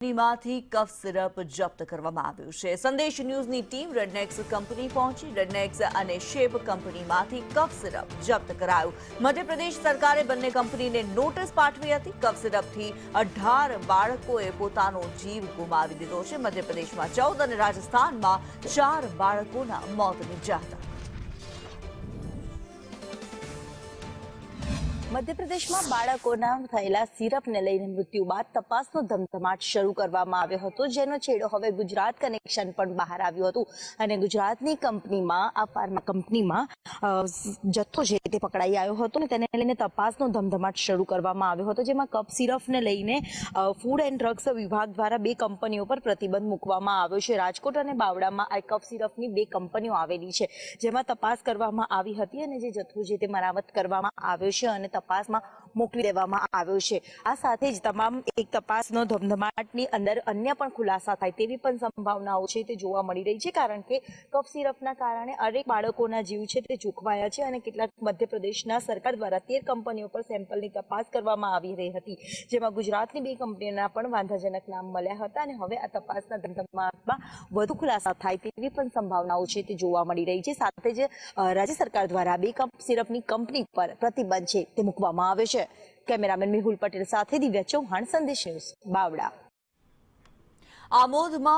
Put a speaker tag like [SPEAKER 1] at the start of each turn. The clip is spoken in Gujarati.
[SPEAKER 1] કંપનીમાંથી કફ સિરપ જપ્ત કરવામાં આવ્યું છે। સંદેશ ન્યૂઝની ટીમ રેડનેક્સ કંપની પહોંચી। રેડનેક્સ અને શેપ કંપનીમાંથી કફ સિરપ જપ્ત કરાયું। મધ્યપ્રદેશ સરકારે બંને કંપનીને નોટિસ પાઠવી હતી। કફ સિરપથી 18 બાળકોએ પોતાનો જીવ ગુમાવી દીધો છે। મધ્યપ્રદેશમાં 14 અને રાજસ્થાનમાં 4 બાળકોના મોત નીપજ્યા હતા।
[SPEAKER 2] મધ્યપ્રદેશમાં બાળકોના થયેલા સિરપને લઈને મૃત્યુ બાદ તપાસનો ધમધમાટ શરૂ કરવામાં આવ્યો હતો, જેનો છેડો હવે ગુજરાત કનેક્શન પણ બહાર આવ્યું હતું અને ગુજરાતની કંપનીમાં આ ફાર્મા કંપનીમાં જથ્થો છે તે પકડાઈ આવ્યો હતો અને તેને લઈને તપાસનો ધમધમાટ શરૂ કરવામાં આવ્યો હતો, જેમાં કફ સિરપને લઈને ફૂડ એન્ડ ડ્રગ્સ વિભાગ દ્વારા 2 કંપનીઓ પર પ્રતિબંધ મૂકવામાં આવ્યો છે। રાજકોટ અને બાવળામાં આ કફ સિરપની 2 કંપનીઓ આવેલી છે, જેમાં તપાસ કરવામાં આવી હતી અને જે જથ્થો છે તે મરામત કરવામાં આવ્યો છે અને તપાસમાં મોકલી દેવામાં આવ્યો છે। આ સાથે જ તમામ એક તપાસનો ધમધમાટની અંદર અન્ય પણ ખુલાસા થાય તેવી પણ સંભાવનાઓ છે તે જોવા મળી રહી છે, કારણ કે કફ સિરપના કારણે અનેક બાળકોના જીવ છે તે જોખમાયા છે અને કેટલાક મધ્યપ્રદેશના સરકાર દ્વારા 13 કંપનીઓ પર સેમ્પલની તપાસ કરવામાં આવી રહી હતી, જેમાં ગુજરાતની 2 કંપનીઓના પણ વાંધાજનક નામ મળ્યા હતા અને હવે આ તપાસના ધમધમાટમાં વધુ ખુલાસા થાય તેવી પણ સંભાવનાઓ છે તે જોવા મળી રહી છે। સાથે જ રાજ્ય સરકાર દ્વારા 2 કફ સિરપની કંપની પર પ્રતિબંધ છે તે મૂકવામાં આવે છે। કેમેરામેન મેહુલ પટેલ સાથે દિવ્યા ચૌહાણ, સંદેશ ન્યૂઝ, બાવળા।
[SPEAKER 1] આમોદમાં